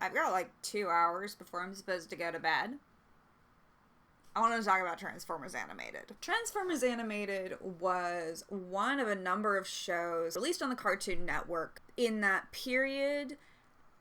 I've got like 2 hours before I'm supposed to go to bed. I want to talk about Transformers Animated. Transformers Animated was one of a number of shows released on the Cartoon Network in that period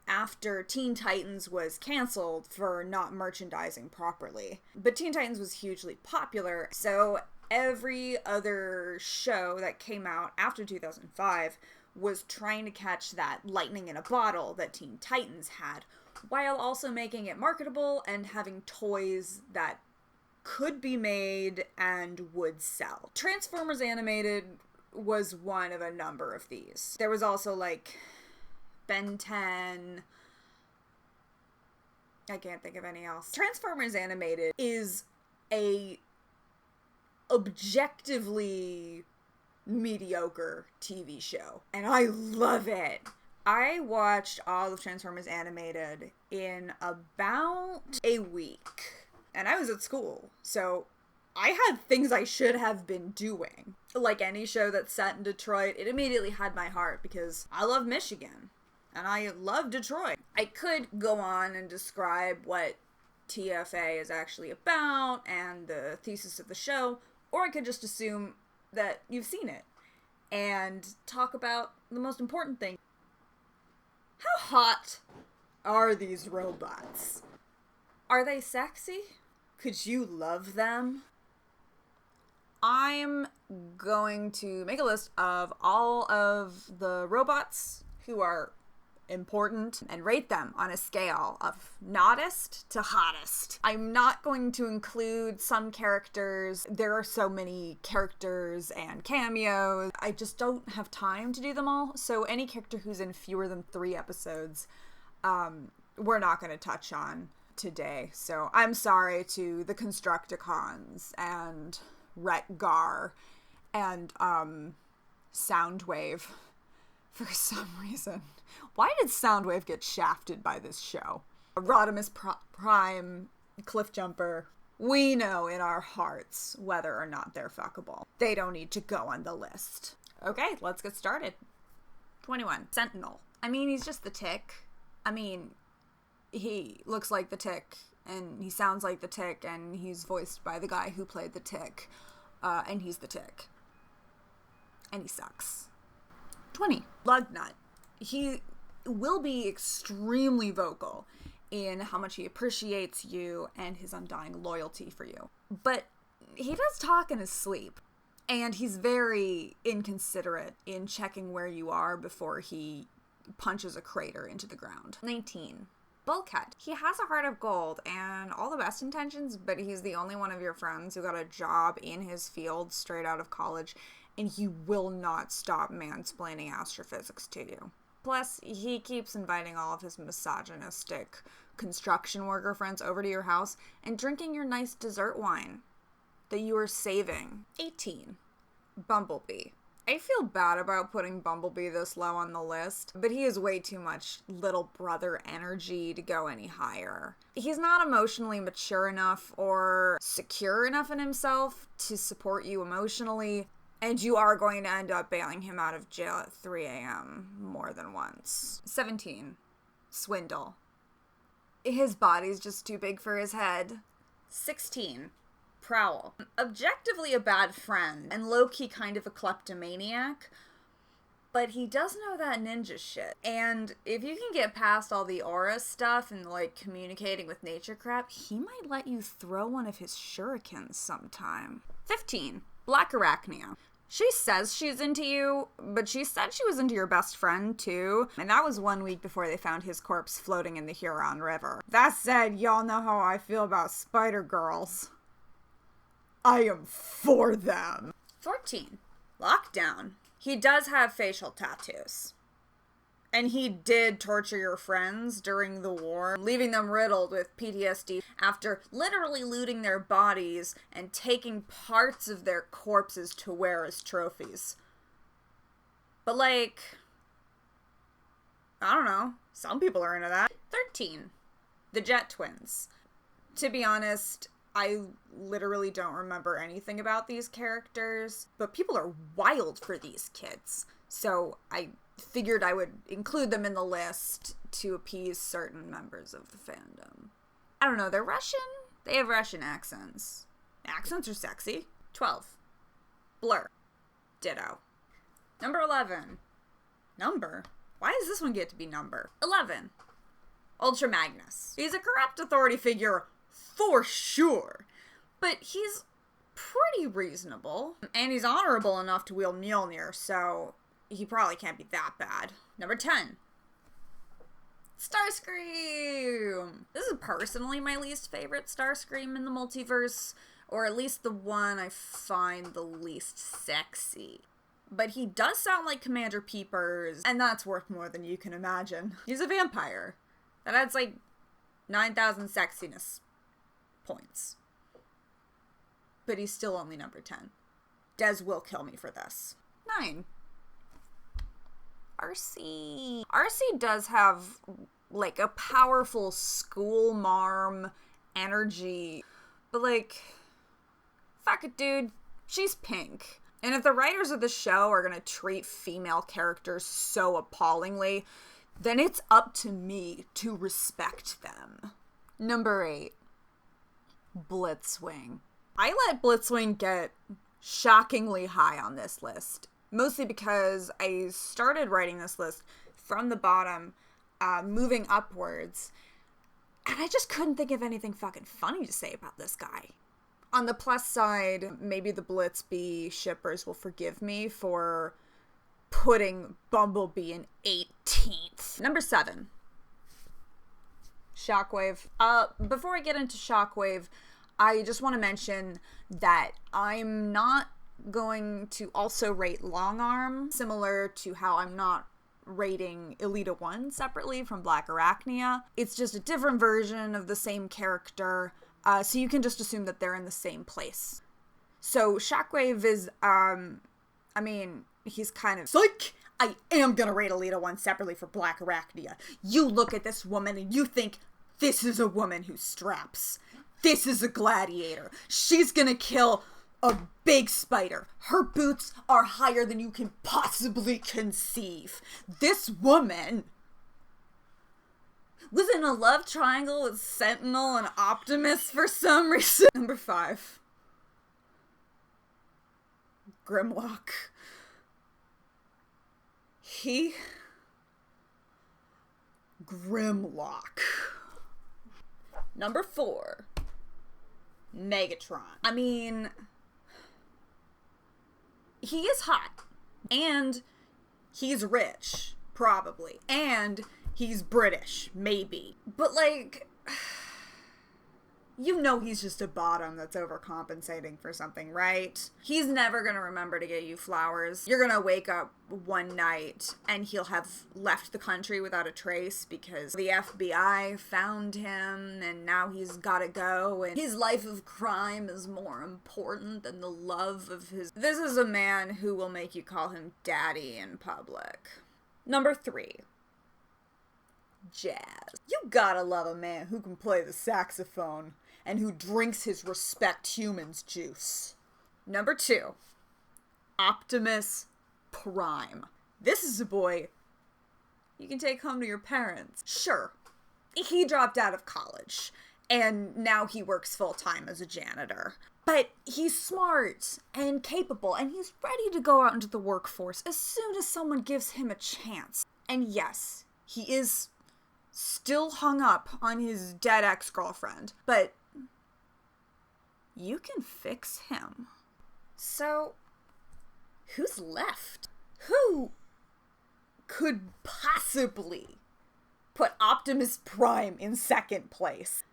after Teen Titans was canceled for not merchandising properly. But Teen Titans was hugely popular, so every other show that came out after 2005 was trying to catch that lightning in a bottle that Teen Titans had, while also making it marketable and having toys that could be made and would sell. Transformers Animated was one of a number of these. There was also like Ben 10. I can't think of any else. Transformers Animated is a objectively mediocre TV show, and I love it. I watched all of Transformers Animated in about a week, and I was at school, so I had things I should have been doing. Like any show that's set in Detroit, it immediately had my heart because I love Michigan, and I love Detroit. I could go on and describe what TFA is actually about and the thesis of the show, or I could just assume that you've seen it and talk about the most important thing. How hot are these robots? Are they sexy? Could you love them? I'm going to make a list of all of the robots who are important and rate them on a scale of nottest to hottest. I'm not going to include some characters. There are so many characters and cameos. I just don't have time to do them all. So any character who's in fewer than 3 episodes, we're not going to touch on today. So I'm sorry to the Constructicons and Retgar and Soundwave for some reason. Why did Soundwave get shafted by this show? Rodimus Prime, Cliffjumper. We know in our hearts whether or not they're fuckable. They don't need to go on the list. Okay, let's get started. 21. Sentinel. I mean, he's just the Tick. I mean, he looks like the Tick, and he sounds like the Tick, and he's voiced by the guy who played the Tick, and he's the Tick. And he sucks. 20. Lugnut. He will be extremely vocal in how much he appreciates you and his undying loyalty for you. But he does talk in his sleep, and he's very inconsiderate in checking where you are before he punches a crater into the ground. 19. Bulkhead. He has a heart of gold and all the best intentions, but he's the only one of your friends who got a job in his field straight out of college, and he will not stop mansplaining astrophysics to you. Plus, he keeps inviting all of his misogynistic construction worker friends over to your house and drinking your nice dessert wine that you are saving. 18. Bumblebee. I feel bad about putting Bumblebee this low on the list, but he has way too much little brother energy to go any higher. He's not emotionally mature enough or secure enough in himself to support you emotionally, and you are going to end up bailing him out of jail at 3 a.m. more than once. 17. Swindle. His body's just too big for his head. 16. Prowl. Objectively a bad friend, and low-key kind of a kleptomaniac, but he does know that ninja shit. And if you can get past all the aura stuff and, like, communicating with nature crap, he might let you throw one of his shurikens sometime. 15. Black Arachnia. She says she's into you, but she said she was into your best friend, too. And that was 1 week before they found his corpse floating in the Huron River. That said, y'all know how I feel about spider girls. I am for them. 14. Lockdown. He does have facial tattoos. And he did torture your friends during the war, leaving them riddled with PTSD after literally looting their bodies and taking parts of their corpses to wear as trophies. But, like, I don't know. Some people are into that. 13. The Jet Twins. To be honest, I literally don't remember anything about these characters, but people are wild for these kids. So I figured I would include them in the list to appease certain members of the fandom. I don't know, they're Russian? They have Russian accents. Accents are sexy. 12. Blur. Ditto. Number 11. Number? Why does this one get to be number? 11. Ultra Magnus. He's a corrupt authority figure for sure, but he's pretty reasonable, and he's honorable enough to wield Mjolnir, so he probably can't be that bad. Number 10. Starscream! This is personally my least favorite Starscream in the multiverse, or at least the one I find the least sexy. But he does sound like Commander Peepers, and that's worth more than you can imagine. He's a vampire. That adds like 9,000 sexiness points. But he's still only number 10. Des will kill me for this. 9. RC. RC does have like a powerful school marm energy. But like, fuck it, dude. She's pink. And if the writers of the show are gonna treat female characters so appallingly, then it's up to me to respect them. Number 8. Blitzwing. I let Blitzwing get shockingly high on this list, mostly because I started writing this list from the bottom, moving upwards, and I just couldn't think of anything fucking funny to say about this guy. On the plus side, maybe the Blitzbee shippers will forgive me for putting Bumblebee in 18th. Number 7. Shockwave. Before I get into Shockwave, I just want to mention that I'm not going to also rate Longarm, similar to how I'm not rating Elita 1 separately from Black Arachnia. It's just a different version of the same character, so you can just assume that they're in the same place. So Shockwave is, he's kind of psych. I am gonna rate Elita 1 separately for Black Arachnia. You look at this woman and you think, this is a woman who straps. This is a gladiator. She's gonna kill a big spider. Her boots are higher than you can possibly conceive. This woman was in a love triangle with Sentinel and Optimus for some reason. Number 5. Grimlock. Grimlock. Number 4. Megatron. I mean, he is hot. And he's rich. Probably. And he's British. Maybe. But like, you know he's just a bottom that's overcompensating for something, right? He's never gonna remember to get you flowers. You're gonna wake up one night and he'll have left the country without a trace because the FBI found him and now he's gotta go and his life of crime is more important than the love of his... This is a man who will make you call him daddy in public. Number 3. Jazz. You gotta love a man who can play the saxophone and who drinks his respect humans juice. Number 2. Optimus Prime. This is a boy you can take home to your parents. Sure, he dropped out of college and now he works full-time as a janitor. But he's smart and capable and he's ready to go out into the workforce as soon as someone gives him a chance. And yes, he is still hung up on his dead ex-girlfriend, but you can fix him. So, who's left? Who could possibly put Optimus Prime in second place?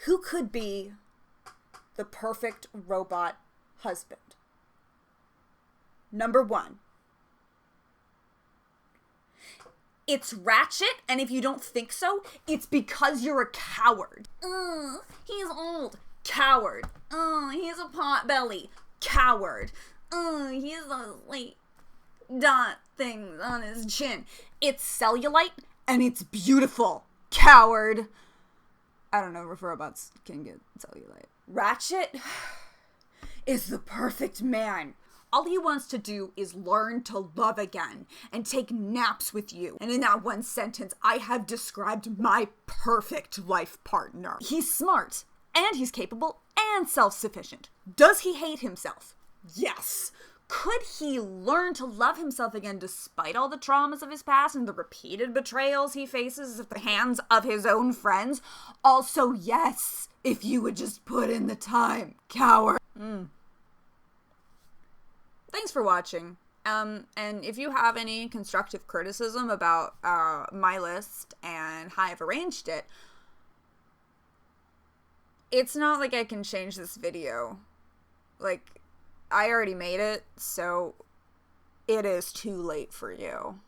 Who could be the perfect robot husband? Number 1. It's Ratchet, and if you don't think so, it's because you're a coward. He's old. Coward. He has a pot belly. Coward. He has those, like, dot things on his chin. It's cellulite, and it's beautiful. Coward. I don't know if robots can get cellulite. Ratchet is the perfect man. All he wants to do is learn to love again and take naps with you. And in that one sentence, I have described my perfect life partner. He's smart, and he's capable, and self-sufficient. Does he hate himself? Yes. Could he learn to love himself again despite all the traumas of his past and the repeated betrayals he faces at the hands of his own friends? Also, yes, if you would just put in the time, coward. Thanks for watching. And if you have any constructive criticism about my list and how I've arranged it, it's not like I can change this video. Like, I already made it, so it is too late for you.